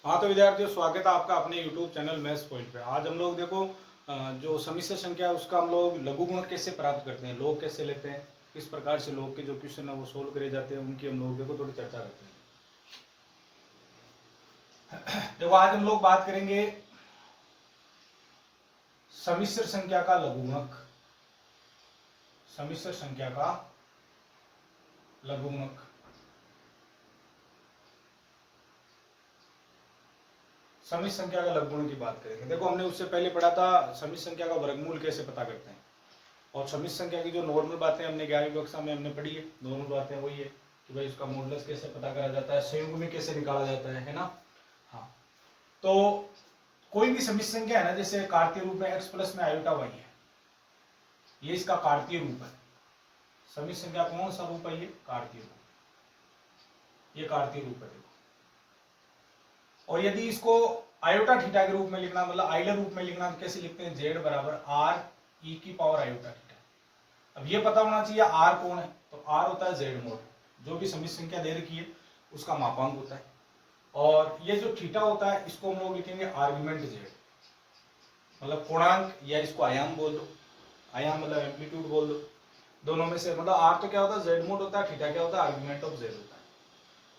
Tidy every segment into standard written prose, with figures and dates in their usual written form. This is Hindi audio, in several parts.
हाँ तो विद्यार्थियों, स्वागत है आपका अपने YouTube चैनल मैथ्स पॉइंट पे। आज हम लोग देखो जो सम्मिश्र संख्या है उसका हम लोग लघु गुणक कैसे प्राप्त करते हैं, लोग कैसे लेते हैं, किस प्रकार से लोग के जो क्वेश्चन है वो सोल्व करे जाते हैं, उनकी हम लोग देखो थोड़ी चर्चा करते हैं। देखो आज हम लोग बात करेंगे सम्मिश्र संख्या का लघु गुणक। सम्मिश्र संख्या का लघु गुणक। सम्मिश्र संख्या का लघु गुणक की बात करेंगे। देखो हमने उससे पहले पढ़ा था सम्मिश्र संख्या का वर्गमूल कैसे पता करते हैं, और सम्मिश्र संख्या की जो नॉर्मल बातें हमने 11वीं कक्षा में हमने पढ़ी है। नॉर्मल बातें वही है कि भाई उसका मॉडुलस कैसे पता करा जाता है, संयुग्मी कैसे निकाला जाता है ना। हाँ, तो कोई भी सम्मिश्र संख्या है ना, जैसे कार्तीय रूप में x प्लस में आयोटा y है, ये इसका कार्तीय रूप है। सम्मिश्र संख्या कौन सा रूप है? ये कार्तीय रूप, ये कार्तीय रूप है। देखो, और यदि इसको आयोटा थीटा के रूप में लिखना, मतलब आइलर रूप में लिखना, तो कैसे लिखते हैं? z बराबर r e की पावर आयोटा थीटा। अब ये पता होना चाहिए r कौन है, तो r होता है z मोड, जो भी सम्मिश्र संख्या दे रखी है उसका मापांक होता है। और ये जो थीटा होता है इसको हम लोग लिखेंगे आर्गुमेंट z, मतलब पूर्णांक, या इसको आयाम बोल दो। आयाम मतलब एम्पलीट्यूड बोल दो, दोनों में से। मतलब r तो क्या होता है? z मोड होता है, थीटा क्या होता है? आर्गुमेंट ऑफ z होता है।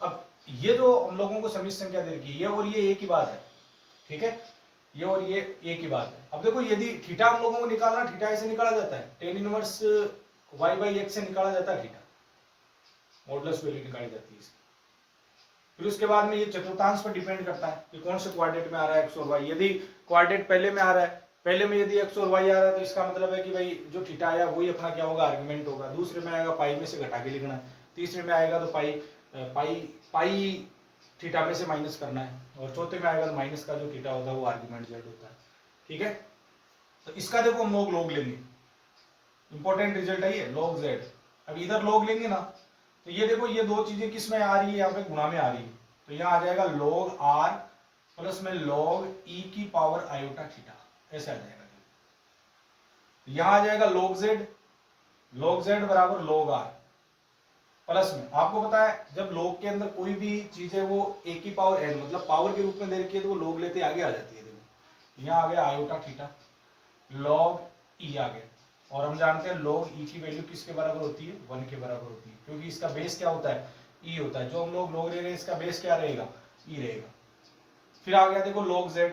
अब ये जो हम लोगों को सम्मिश्र संख्या दे रखी है, ये और ये एक ही बात है, ठीक है? ये और ये एक ही बात है। अब देखो, यदि थीटा हम लोगों को निकालना, थीटा ऐसे निकाला जाता है, tan inverse y by x से निकाला जाता है थीटा, मॉडुलस वैल्यू निकाली जाती है इसकी। फिर उसके बाद में ये चतुर्थांश पर डिपेंड करता है कि कौन से क्वाड्रेंट में आ रहा है x और y। यदि क्वाड्रेंट पहले में आ रहा है, पहले में यदि x और y आ रहा है, तो इसका मतलब है कि भाई जो थीटा आया वही अपना क्या होगा? आर्गुमेंट होगा। दूसरे में आएगा पाई में से घटा के लिखना है, तीसरे में आएगा तो पाई थीटा में से माइनस करना है, और चौथे में आएगा तो माइनस का जो थीटा होता है वो आर्गुमेंट z होता है, ठीक है? तो इसका देखो हम लोग लेंगे, इंपॉर्टेंट रिजल्ट है ये, log z। अब इधर log लेंगे ना, तो ये देखो, ये दो चीजें किस में आ रही है? यहाँ पे गुणा में आ रही है, तो यहाँ आ जाएगा log r प्लस में log e की पावर आयोटा थीटा, ऐसे आ जाएगा। यहाँ आ जाएगा log z बराबर log r प्लस में, आपको पता है जब log के अंदर कोई भी चीज है वो a की पावर n, मतलब पावर के रूप में दे रखी है, तो वो log लेते आगे आ जाती है। देखो यहाँ आ गया आयोटा थीटा, log e आ गया, और हम जानते हैं log e की वैल्यू किसके बराबर होती है? 1 के बराबर होती है, क्योंकि इसका बेस क्या होता है? e होता है। जो हम लोग log ले रहे हैं इसका बेस क्या रहेगा? e रहेगा। फिर आ गया देखो log z,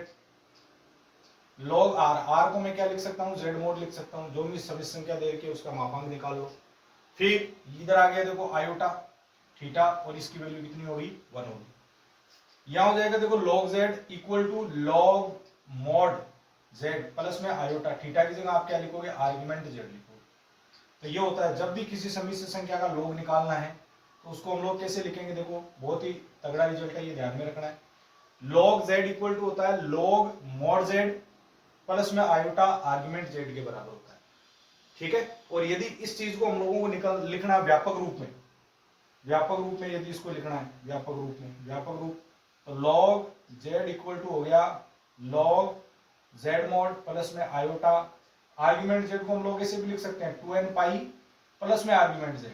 log r को मैं क्या लिख सकता हूँ? z मोड लिख सकता हूँ। जो भी सम्मिश्र संख्या दे रखी है उसका मापांक निकाल लो। फिर इधर आ गया देखो आयोटा थीटा, और इसकी वैल्यू कितनी होगी? 1 होगी। यहां हो जाएगा देखो log z equal to log mod z plus में आयोटा थीटा की जगह आप क्या लिखोगे? आर्गुमेंट z लिखोगे। तो ये होता है, जब भी किसी सम्मिश्र संख्या का log निकालना है तो उसको हम लोग कैसे लिखेंगे? देखो बहुत ही तगड़ा रिजल्ट है, ये ध्यान में रखना है। log z इक्वल टू होता है log mod z प्लस में आयोटा आर्गुमेंट z के बराबर होता है, ठीक है? और यदि इस चीज को हम लोगों को लिखना है व्यापक रूप में, यदि इसको लिखना है व्यापक रूप, तो log z इक्वल टू हो गया log z mod प्लस में आयोटा आर्गुमेंट z को हम लोग ऐसे भी लिख सकते हैं 2n पाई प्लस में आर्गुमेंट z,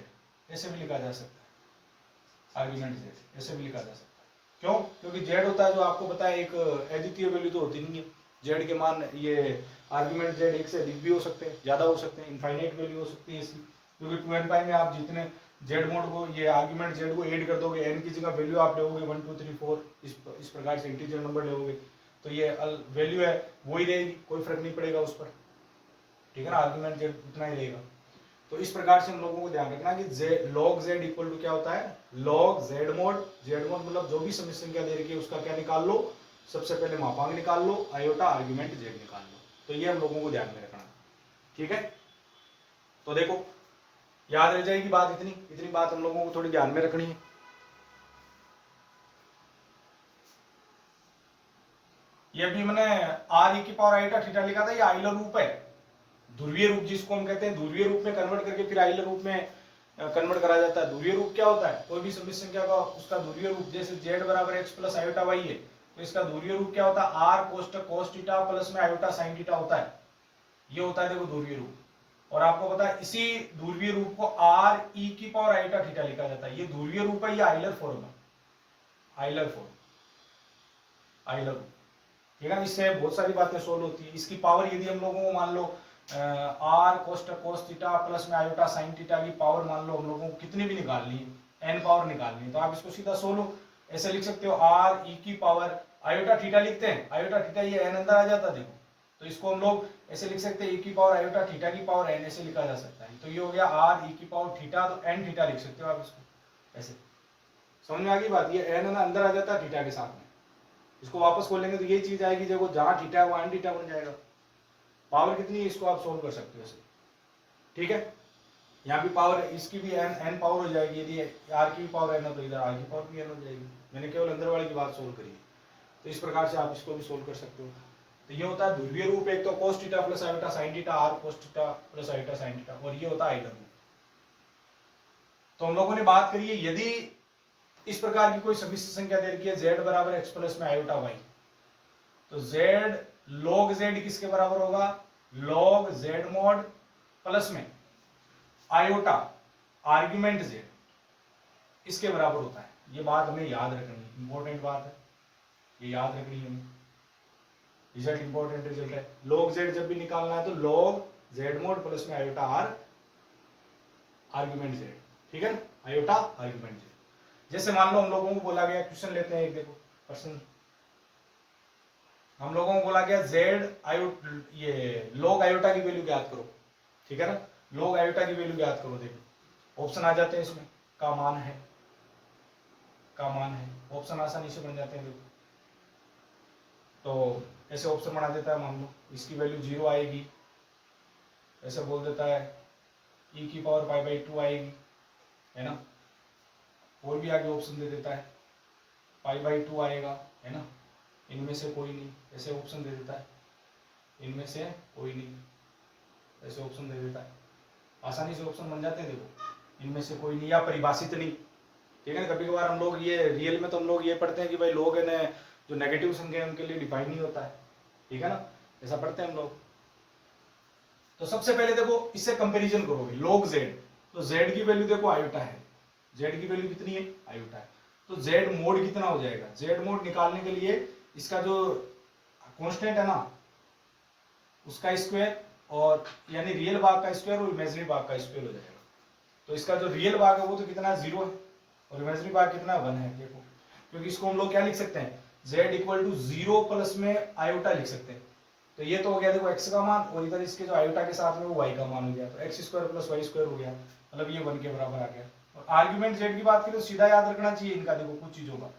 ऐसे भी लिखा जा सकता है। आर्गुमेंट z ऐसे भी लिखा जा सकता है। क्यों? क्योंकि z होता है, जो आपको पता है, एक अद्वितीय वैल्यू तो होती नहीं है। z के मान, ये आर्गुमेंट z एक से अधिक भी हो सकते हैं, ज्यादा हो सकते हैं, इनफाइनाइट वैल्यू हो सकती है इसकी। क्योंकि 2n पाई में आप जितने z मोड को, ये आर्गुमेंट z को ऐड कर दोगे, n की जगह वैल्यू आप लोगे 1 2 3 4, इस प्रकार से इंटीजर नंबर लोगे, तो ये वैल्यू है वही रहेगी, कोई फर्क नहीं पड़ेगा उस पर, ठीक है ना? आर्गुमेंट z उतना ही रहेगा। तो इस प्रकार से हम लोगों को ध्यान रखना कि log z इक्वल टू क्या होता है? log z मोड मतलब जो भी सम्मिश्र संख्या दे रखी है उसका क्या निकाल लो? सबसे पहले मापांक निकाल लो, आयोटा आर्गुमेंट z निकाल लो। तो ये हम लोगों को ध्यान में रखना, ठीक है? तो देखो, याद रह जाएगी बात, इतनी बात हम लोगों को थोड़ी ध्यान में रखनी है। ये भी मैंने आर ई की पावर आयोटा थीटा लिखा था, ये आइलर रूप है, ध्रुवीय रूप जिसको हम कहते हैं। ध्रुवीय रूप में कन्वर्ट करके फिर आइलर रूप में कन्वर्ट करा जाता है। ध्रुवीय रूप क्या होता है? कोई भी सम्मिश्र संख्या का उसका ध्रुवीय रूप, जैसे z बराबर x प्लस आयोटा y है, तो इसका ध्रुवीय रूप क्या होता है? r cos थीटा प्लस में आयोटा sin थीटा होता है। ये होता है देखो ध्रुवीय रूप। और आपको पता है इसी ध्रुवीय रूप को r e की पावर आयोटा थीटा लिखा जाता है। ये ध्रुवीय रूप है, ये आइलर फॉर्म है, आइलर फॉर्म। आई लघु, ठीक है। इससे बहुत सारी बातें सोल्व होती है। इसकी पावर यदि हम लोगों को मान लो आर कोस थीटा प्लस में आयोटा साइन थीटा की पावर मान लो हम लोगों को कितनी भी निकालनी है, एन पावर निकालनी है, तो आप इसको सीधा सोल्व ऐसे लिख सकते हो, आर ई की पावर आयोटा थीटा लिखते हैं, आयोटा थीटा ये एन अंदर आ जाता देखो, तो इसको हम लोग ऐसे लिख सकते हैं, ई की पावर आयोटा थीटा की पावर एन ऐसे लिखा जा सकता है। तो ये हो गया आर ई की पावर थीटा, तो एन थीटा लिख सकते हो आप इसको ऐसे। समझ में आ गई बात? ये एन ना अंदर आ जाता है थीटा के साथ में, इसको वापस खोलेंगे तो ये चीज आएगी, देखो जहां थीटा है वहां एन थीटा बन जाएगा। पावर कितनी है इसको आप सोल्व कर सकते हो ऐसे, ठीक है। यहाँ भी पावर इसकी भी एन पावर हो जाएगी, यदि आर की पावर एन है तो इधर आर की पावर भी एन हो जाएगी। मैंने केवल अंदर वाले की बात सोल्व करी है, तो इस प्रकार से आप इसको भी सोल्व कर सकते हो। तो ये होता है ध्रुवीय रूप, एक तो cos theta plus iota sine theta, r cos theta plus iota sine theta, और ये होता है आई लघु। तो हम लोगों ने बात करी है, यदि इस प्रकार की कोई समिश्र संख्या दे रखी है z बराबर x प्लस में आयोटा y, तो z log z किसके बराबर होगा? log z mod प्लस में आयोटा आर्ग्यूमेंट z इसके बराबर होता है। ये बात हमें याद रखनी है, इंपॉर्टेंट बात है, ये याद रखनी है। रिजल्ट इंपॉर्टेंट रिजल्ट है। log z जब भी निकालना है तो log z mod प्लस में आयोटा r आर्ग्यूमेंट z, ठीक है ना, आयोटा आर्ग्यूमेंट z। जैसे मान लो हम लोगों को बोला गया, क्वेश्चन लेते हैं एक, देखो प्रश्न, हम लोगों को बोला गया ये log आयोटा की वैल्यू ज्ञात करो, ठीक है ना, log आयोटा की वैल्यू ज्ञात करो। देखो ऑप्शन आ जाते हैं इसमें, का मान है, का मान है, ऑप्शन आसानी से बन जाते हैं। देखो तो ऐसे ऑप्शन बना देता है, मान लो इसकी वैल्यू 0 आएगी, ऐसे बोल देता है e की पावर पाई बाई 2 आएगी, है ना, और भी आगे ऑप्शन दे देता है पाई बाई 2 आएगा, है ना, इनमें से कोई नहीं, ऐसे ऑप्शन दे देता है, इनमें से कोई नहीं, ऐसे ऑप्शन दे देता है। आसानी से ऑप्शन बन जाते हैं, देखो इनमें से कोई नहीं, या परिभाषित नहीं, ठीक है ना। कभी कभार हम लोग ये रियल में तो हम लोग ये पढ़ते हैं कि भाई लोग है जो नेगेटिव संख्या है उनके लिए डिफाइन नहीं होता है, ठीक है ना, ऐसा पढ़ते हैं हम लोग। तो सबसे पहले देखो इससे कंपैरिजन करोगे, log z, तो z की वैल्यू देखो आयोटा है, z की वैल्यू कितनी है? आयोटा है, तो z मोड कितना हो जाएगा? z मोड निकालने के लिए इसका जो कांस्टेंट है ना उसका स्क्वायर, और यानी रियल भाग का स्क्वायर और इमेजिनरी भाग का स्क्वायर हो जाएगा। तो इसका जो रियल भाग है वो तो कितना 0 है, और इमेजिनरी भाग कितना 1 है, देखो, क्योंकि इसको हम लोग क्या लिख सकते हैं, z इक्वल टू 0 प्लस में आयोटा लिख सकते हैं। तो ये तो हो गया देखो x का मान, और इधर इसके जो आयोटा के साथ में वो y का मान हो गया, तो x square plus y square हो गया, मतलब ये 1 के बराबर आ गया। और आर्ग्यूमेंट z की बात करें तो सीधा याद रखना चाहिए इनका, देखो कुछ चीजों का,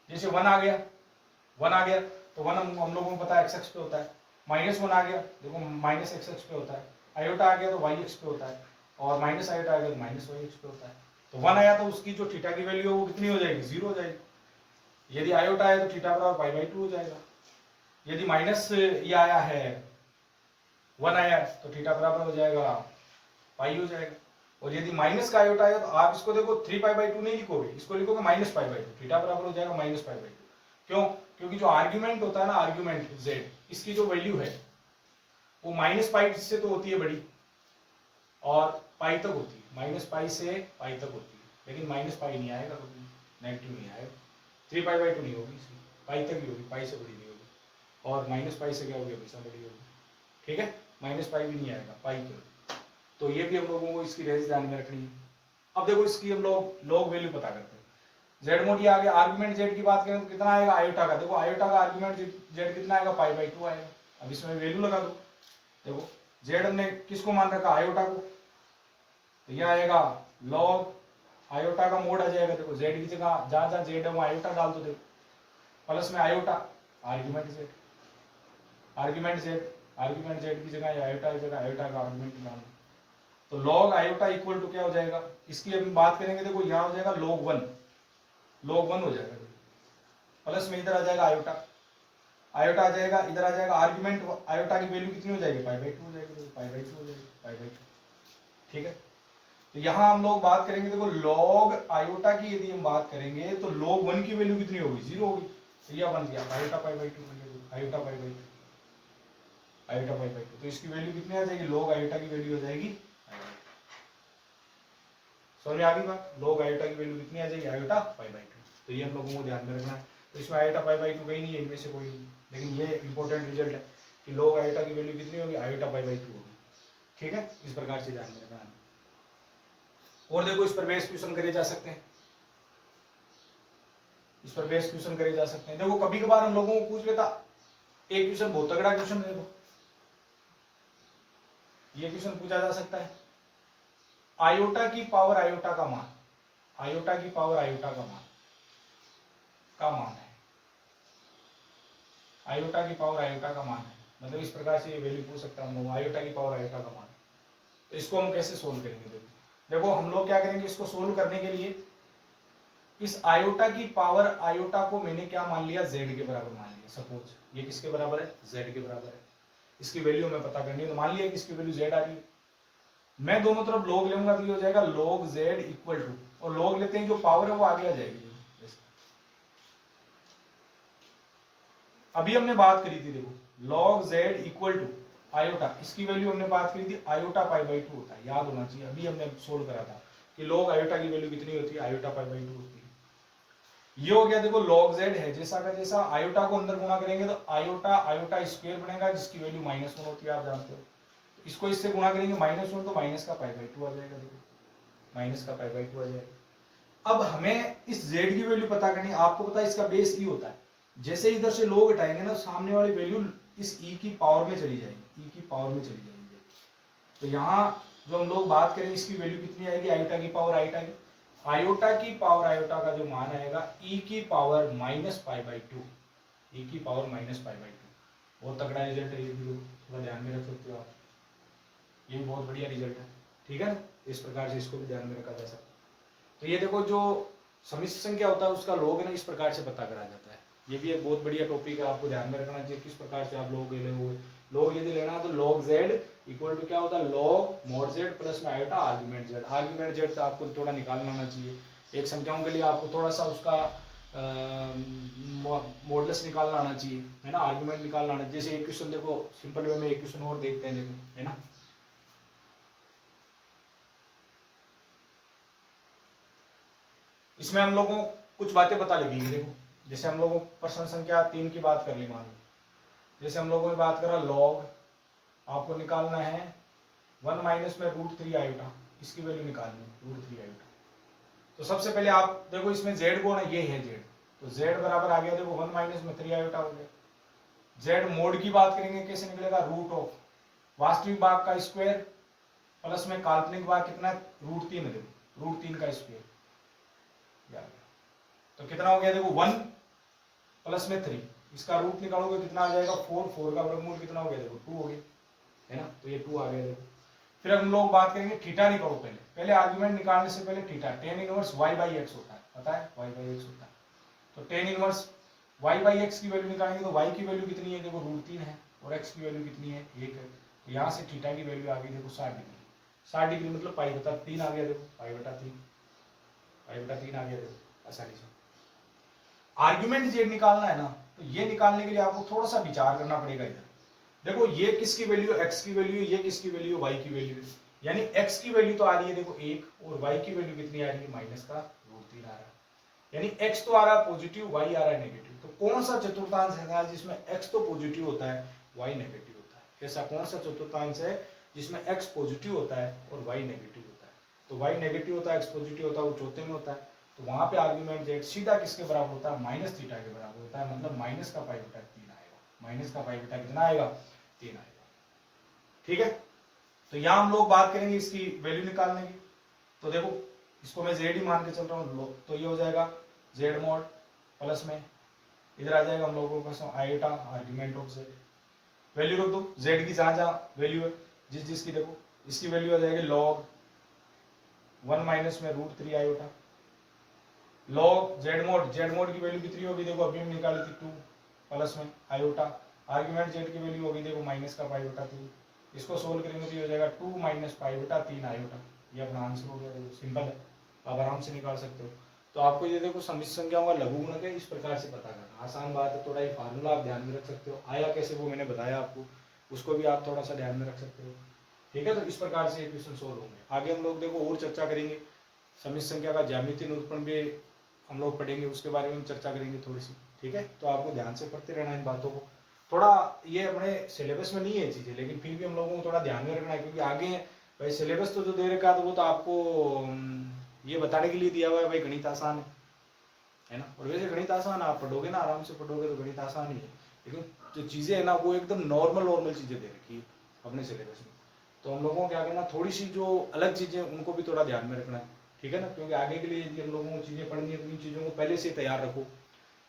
जैसे 1 आ गया, 1 आ गया तो 1 हम लोगों को पता है x पे होता है, -1 आ गया देखो -x पे होता है, आयोटा आ गया तो y पे होता है, और माइनस आयोटा आ गया तो -y पे होता है। तो 1 आया तो उसकी जो थीटा की वैल्यू है वो कितनी हो जाएगी? 0 हो जाएगी। यदि आयोटा आया तो थीटा बराबर पाई बाई 2 हो जाएगा। यदि माइनस ये आया है 1 आया तो थीटा बराबर हो जाएगा पाई हो जाएगा। और यदि माइनस का आयोटा आया तो आप इसको देखो 3 पाई बाई 2 नहीं लिखोगे, इसको लिखोगे -पाई बाई 2, थीटा बराबर हो जाएगा -पाई बाई 2। क्यों? क्योंकि जो आर्ग्यूमेंट होता है ना, आर्ग्यूमेंट z, इसकी जो वैल्यू है वो -पाई से तो होती है बड़ी, और पाई तक होती है, -पाई से पाई तक होती है, लेकिन -पाई नहीं आएगा कभी, नेगेटिव नहीं आएगा। 3 पाई बाई 2 नहीं होगी, इसकी पाई तक ही होगी, पाई से बड़ी नहीं होगी, और -पाई से क्या होगी? हमेशा बड़ी होगी, ठीक है, -पाई भी नहीं आएगा, पाई के। तो ये भी हम लोगों को इसकी रेंज ध्यान में रखनी है। अब देखो इसकी हम लोग वैल्यू पता करते हैं। z मोड ये आ गया, आर्गुमेंट z की बात करें तो कितना आएगा? आयोटा का, देखो आयोटा का आर्गुमेंट z कितना आएगा? पाई बाई 2 आएगा। अब इसमें वैल्यू लगा दो, देखो z हमने किसको मान रखा? आयोटा को, तो ये आएगा log आयोटा का मोड आ जाएगा, देखो z की जगह जहां जहां z है वहां आयोटा डाल दो, देखो प्लस में iota argument z, argument z की जगह आयोटा की जगह आयोटा का आर्ग्यूमेंट डाल दो, तो log आयोटा इक्वल टू क्या हो जाएगा? इसकी अभी बात करेंगे, देखो यहाँ हो जाएगा log 1 हो जाएगा, प्लस में इधर आ जाएगा आयोटा आ जाएगा, इधर आ जाएगा आर्ग्यूमेंट आयोटा की वैल्यू कितनी हो जाएगी? पाई बाई 2 हो जाएगी, पाई बाई 2 हो जाएगी, पाई बाई 2, ठीक है। तो यहाँ हम लोग बात करेंगे, देखो log आयोटा की यदि हम बात करेंगे तो log 1 की वैल्यू कितनी होगी? 0 होगी, तो यह बन गया iota pi by 2, iota pi by 2, iota pi by 2, तो इसकी वैल्यू कितनी आ जाएगी? log आयोटा की वैल्यू हो जाएगी, समझ में आ गई बात? log आयोटा की वैल्यू कितनी आ जाएगी? Iota pi by 2। तो ये हम लोगों को ध्यान में रखना है। तो इसमें आयोटा पाई बाई 2 कहीं नहीं है, इनमें से कोई नहीं। लेकिन ये इंपॉर्टेंट रिजल्ट है कि log आयोटा की वैल्यू कितनी होगी, आयोटा पाई बाई 2 होगी। ठीक है, इस प्रकार से ध्यान में रखना। और देखो इस पर बेस क्वेश्चन करे जा सकते हैं, इस पर बेस क्वेश्चन करे जा सकते हैं। देखो कभी कभार हम लोगों को पूछ लेता, एक क्वेश्चन बहुत तगड़ा क्वेश्चन है, देखो ये क्वेश्चन पूछा जा सकता है, आयोटा की पावर आयोटा का मान, आयोटा की पावर आयोटा का मान है, आयोटा की पावर आयोटा का मान है, मतलब इस प्रकार से ये वैल्यू पूछ सकता है हम लोग, आयोटा की पावर आयोटा का मान। तो इसको हम कैसे सोल्व करेंगे, देखो हम लोग क्या करेंगे, इसको सोल्व करने के लिए इस आयोटा की पावर आयोटा को मैंने क्या मान लिया, z के बराबर मान लिया। सपोज ये किसके बराबर है, z के बराबर है, इसकी वैल्यू हमें पता करनी है। तो मान लिया कि इसकी वैल्यू z आ रही है, मैं दोनों तरफ log लूंगा तो ये हो जाएगा log z इक्वल टू, और log लेते हैं जो पावर है वो आगे आ जाएगी। अभी हमने बात करी थी, देखो log z equal to iota, इसकी वैल्यू हमने बात करी थी आयोटा पाई बाई 2 होता है, याद होना चाहिए। अभी हमने सोल्व करा था कि log आयोटा की वैल्यू कितनी होती है, आयोटा पाई बाई 2 होती है। ये हो गया, देखो log z है जैसा का जैसा, आयोटा को अंदर गुणा करेंगे तो आयोटा आयोटा स्क्वायर बनेगा जिसकी वैल्यू -1 होती है, आप जानते हो। इसको इससे गुणा करेंगे -1 तो माइनस का पाई बाई 2 आ जाएगा, देखो माइनस का पाई बाई 2 आ जाएगा। अब हमें इस z की वैल्यू पता करनी है, आपको पता है इसका बेस e होता है, जैसे इधर से log हटाएंगे ना, सामने वाली वैल्यू इस e की पावर में चली जाएगी, e की पावर में चली जाएगी। तो यहाँ जो हम लोग बात करें इसकी वैल्यू कितनी आएगी, आयोटा की पावर आयोटा की, आयोटा की पावर आयोटा का जो मान आएगा e की पावर -π/2, e की पावर -π/2। बहुत तगड़ा रिजल्ट है, ये भी थोड़ा ध्यान में रख सकते हो आप, ये भी बहुत बढ़िया रिजल्ट है। ठीक है ना, इस प्रकार से इसको भी ध्यान में रखा जा सकता है। तो ये देखो जो समिश्र संख्या होता है उसका log है ना, इस प्रकार से पता करा जाता है। ये भी एक बहुत बढ़िया टॉपिक है, आपको ध्यान में रखना चाहिए किस प्रकार से आप log ले लोगे। log यदि लेना तो log z इक्वल टू क्या होता है, log mod z प्लस में iota argument z। Argument z तो आपको थोड़ा निकालना आना चाहिए, एक संख्याओं के लिए आपको थोड़ा सा उसका मॉडुलस निकालना आना चाहिए, है ना, आर्ग्यूमेंट निकालना आना। जैसे एक क्वेश्चन देखो सिंपल वे में, एक क्वेश्चन और देखते हैं, देखो है ना। इसमें हम लोगों को कुछ बातें पता लगेगी, देखो जैसे हम लोगों प्रश्न संख्या 3 की बात कर ली, मान लो जैसे हम लोगों ने बात करा log, आपको निकालना है 1 माइनस में √3 आयोटा, इसकी वैल्यू निकालनी है √3 आयोटा। तो सबसे पहले आप देखो इसमें z कौन है, ये है z, तो z बराबर आ गया, देखो 1 माइनस में 3 आयोटा हो गया। z मोड की बात करेंगे कैसे निकलेगा, रूट ऑफ वास्तविक भाग का स्क्वायर प्लस में काल्पनिक भाग कितना है, √3 है, देखो √3 का स्क्वायर। तो कितना हो गया, देखो 1 प्लस में 3, इसका रूट निकालोगे कितना आ जाएगा 4, 4 का वर्गमूल कितना हो गया, देखो 2 हो गया, है ना। तो ये 2 आ गया, देखो। फिर हम लोग बात करेंगे थीटा निकालो, पहले आर्गुमेंट निकालने से पहले थीटा, tan इनवर्स y/x होता है, पता है y/x होता है। तो tan इनवर्स y/x की वैल्यू निकालेंगे तो y की वैल्यू कितनी है, देखो √3 है, और x की वैल्यू कितनी है, 1 है। तो यहाँ से थीटा की वैल्यू आ गई, देखो 60 डिग्री। 60 डिग्री मतलब π/3 आ गया, देखो π/3 आ गया, देखो आसानी से। आर्ग्यूमेंट z निकालना है ना, तो ये निकालने के लिए आपको थोड़ा सा विचार करना पड़ेगा। इधर देखो ये किसकी वैल्यू, x की वैल्यू, ये किसकी वैल्यू, y की वैल्यू, यानी x की वैल्यू तो आ रही है देखो 1, और y की वैल्यू कितनी आ रही है, -√3 आ रहा है। यानी x तो आ रहा है पॉजिटिव, y आ रहा है नेगेटिव। तो कौन सा चतुर्थांश है जिसमें x तो पॉजिटिव होता है, y नेगेटिव होता है, ऐसा कौन सा चतुर्थांश है जिसमें x पॉजिटिव होता है और y नेगेटिव होता है। तो y नेगेटिव होता है, x पॉजिटिव होता है, वो चौथे में होता है। तो वहां पे आर्गुमेंट z सीधा किसके बराबर होता है, -θ के बराबर होता है, मतलब माइनस का π/3 आएगा, माइनस का π/3 कितना आएगा, 3 आएगा। ठीक है, तो यहां हम लोग बात करेंगे इसकी वैल्यू निकालने की। तो देखो इसको मैं z ही मान के चल रहा हूँ, तो ये हो जाएगा z mod प्लस में इधर आ जाएगा हम लोगों का iota argument of z, value रख दो z की जहां जहां वैल्यू है, जिसकी देखो इसकी वैल्यू आ जाएगी log 1 माइनस में √3 आयोटा, log z mod की वैल्यू कितनी होगी, देखो अभी हम निकाली थी 2 प्लस में आयोटा, आर्गुमेंट z की वैल्यू होगी देखो -π/3। इसको सोल्व करेंगे तो ये हो जाएगा 2 - π/3 आयोटा। ये अपना आंसर हो गया, देखो सिंपल है, आप आराम से निकाल सकते हो। तो आपको ये देखो समिश्र संख्याओं का लघुगुणक है, इस प्रकार से पता करना आसान बात है। थोड़ा ये फार्मूला आप ध्यान में रख सकते हो, आया कैसे वो मैंने बताया आपको, उसको भी आप थोड़ा सा ध्यान में रख सकते हो। ठीक है, तो इस प्रकार से क्वेश्चन सोल्व होंगे। आगे हम लोग देखो और चर्चा करेंगे, समिश्र संख्या का ज्यामितीय निरूपण भी हम लोग पढ़ेंगे, उसके बारे में चर्चा करेंगे थोड़ी सी। ठीक है, तो आपको ध्यान से पढ़ते रहना इन बातों को। थोड़ा ये अपने सिलेबस में नहीं है चीज़ें, लेकिन फिर भी हम लोगों को थोड़ा ध्यान में रखना है, क्योंकि आगे भाई सिलेबस तो जो दे रखा है तो वो तो आपको ये बताने के लिए दिया हुआ है भाई गणित आसान है ना। और वैसे गणित आसान आप पढ़ोगे ना, आराम से पढ़ोगे तो गणित आसान ही है, लेकिन जो चीज़ें है ना वो एकदम नॉर्मल चीज़ें दे रखी है अपने सिलेबस में। तो हम लोगों को क्या करना, थोड़ी सी जो अलग चीज़ें उनको भी थोड़ा ध्यान में रखना है, ठीक है ना। क्योंकि आगे के लिए यदि हम लोगों को चीज़ें पढ़नी है तो इन चीज़ों को पहले से तैयार रखो,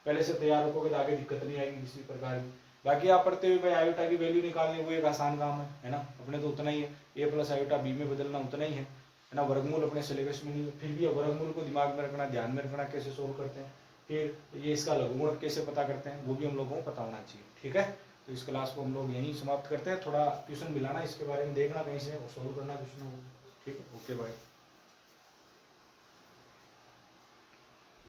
पहले से तैयार रखोगे तो आगे दिक्कत नहीं आएगी किसी प्रकार की। बाकी आप पढ़ते हुए भाई आयोटा की वैल्यू निकालनी वो एक आसान काम है ना, अपने तो उतना ही है, ए प्लस आयोटा बी में बदलना उतना ही है ना। वर्गमूल अपने सिलेबस में नहीं है, फिर भी वर्गमूल को दिमाग में रखना, ध्यान में रखना कैसे सोल्व करते हैं, फिर ये इसका लघुगुणक कैसे पता करते हैं वो भी हम लोगों को पता होना चाहिए, ठीक है। तो इस क्लास को हम लोग यहीं समाप्त करते हैं। थोड़ा ट्यूशन मिलाना इसके बारे में देखना कहीं से और सोल्व करना क्वेश्चनों को, ठीक है। Okay bye.